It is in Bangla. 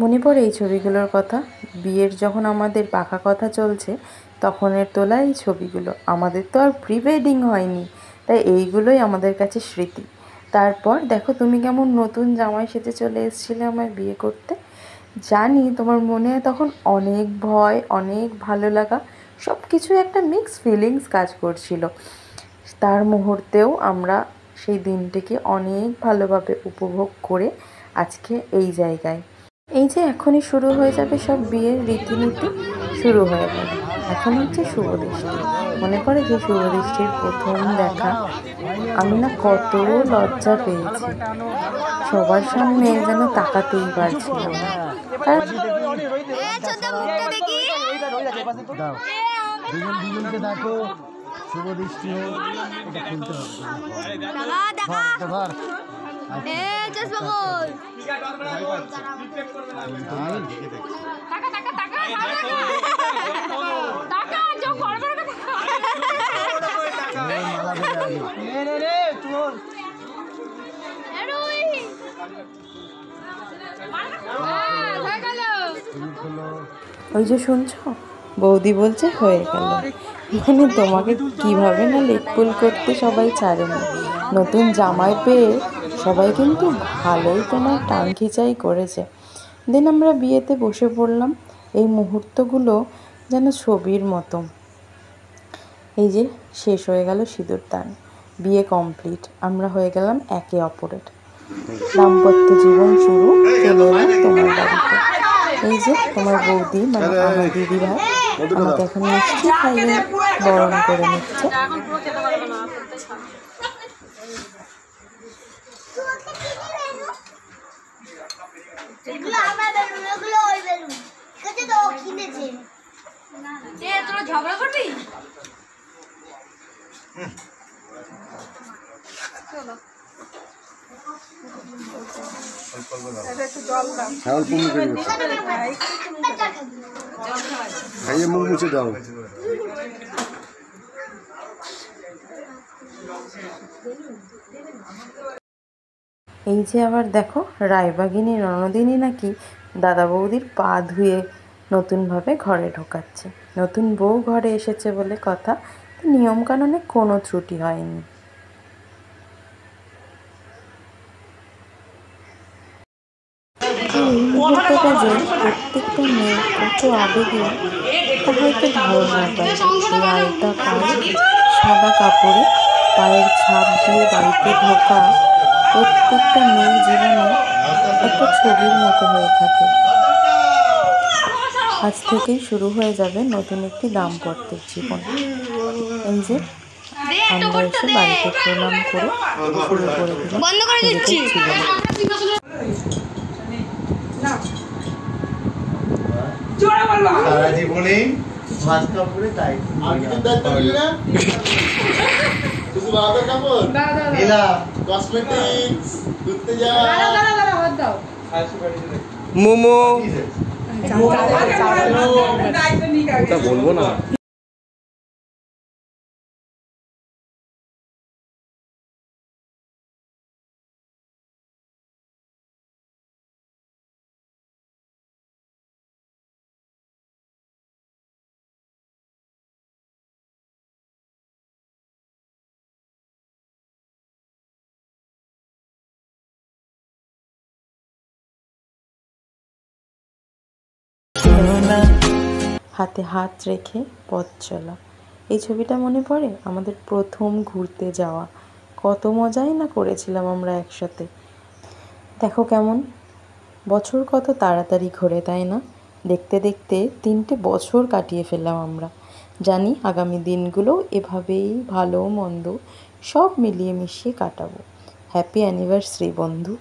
মনে পড়ে এই ছবিগুলোর কথা। বিয়ের যখন আমাদের পাকা কথা চলছে তখনের তোলা এই ছবিগুলো। আমাদের তো আর প্রি ওয়েডিং হয়নি, তাই এইগুলোই আমাদের কাছে স্মৃতি। তারপর দেখো তুমি কেমন নতুন জামাই সেজে চলে এসেছিলে আমায় বিয়ে করতে। জানি তোমার মনে তখন অনেক ভয়, অনেক ভালো লাগা, সব কিছু একটা মিক্স ফিলিংস কাজ করছিল। তার মুহূর্তেও আমরা সেই দিনটিকে অনেক ভালোভাবে উপভোগ করে আজকে এই জায়গায়। এই যে এখনই শুরু হয়ে যাবে সব বিয়ের রীতিনীতি, শুরু হয়ে গেল। এখন হচ্ছে শুভদৃষ্টি। মনে পড়ে সেই শুভদৃষ্টির প্রথম দেখা, আমি না কত লজ্জা পেয়েছি, সবার সামনে যেন তাকাতেই পারছিলাম না। ওই যে শুনছ, বৌদি বলছে হয়ে গেল। মানে তোমাকে কিভাবে না লেকপুল করতে সবাই ছাড়েনি। নতুন জামাই পেয়ে সবাই কিন্তু ভালোই তোমার টান খিচাই করেছে। দিন আমরা বিয়েতে বসে পড়লাম। এই মুহূর্তগুলো যেন ছবির মতো। এই যে শেষ হয়ে গেল সিঁদুরদান, বিয়ে কমপ্লিট, আমরা হয়ে গেলাম একে অপরের। দাম্পত্য জীবন শুরু। চলে এলাম তোমার বাড়িতে। এই যে তোমার বৌদি, মানে আমার দিদি ভাই, আমাকে এখন মিষ্টি খাইয়ে বরণ করে নিচ্ছে। মুখ মুছে দাও। এই যে আবার দেখো, রায়বাগিনী ননদিনী নাকি দাদা বৌদির পা ধুয়ে নতুনভাবে ঘরে ঢোকাচ্ছে। নতুন বউ ঘরে এসেছে বলে কথা, নিয়মকানুনে কোনো ত্রুটি হয়নি। এই মুহূর্তটা যে প্রত্যেকটা মেয়ে কত আবেগে, তা হয়তো ধারণার বাইরে। এই আলতা পায়ে, সাদা কাপড়ে পায়ের ছাপ দিয়ে বাড়িতে ঢোকা প্রত্যেকটা মেয়ের জীবনে একটা ছবির মতো হয়ে থাকে। আজ থেকেই শুরু হয়ে যাবে নতুন একটি দাম্পত্যের জীবন। এই যে আমরা এসে বাড়িতে প্রণাম করে শুরু করে দিলাম জীবন। সারা জীবনে ভাত কাপড়ে তাই মোমো বলবো না। হাতে হাত রেখে পথ চলা, এই ছবিটা মনে পড়ে আমাদের প্রথম ঘুরতে যাওয়া। কত মজাই না করেছিলাম আমরা একসাথে। দেখো কেমন বছর কত তাড়াতাড়ি ঘোরে, তাই না? দেখতে দেখতে 3টে বছর কাটিয়ে ফেললাম আমরা। জানি আগামী দিনগুলো এভাবেই ভালো মন্দ সব মিলিয়ে মিশিয়ে কাটাবো। হ্যাপি অ্যানিভার্সারি বন্ধু।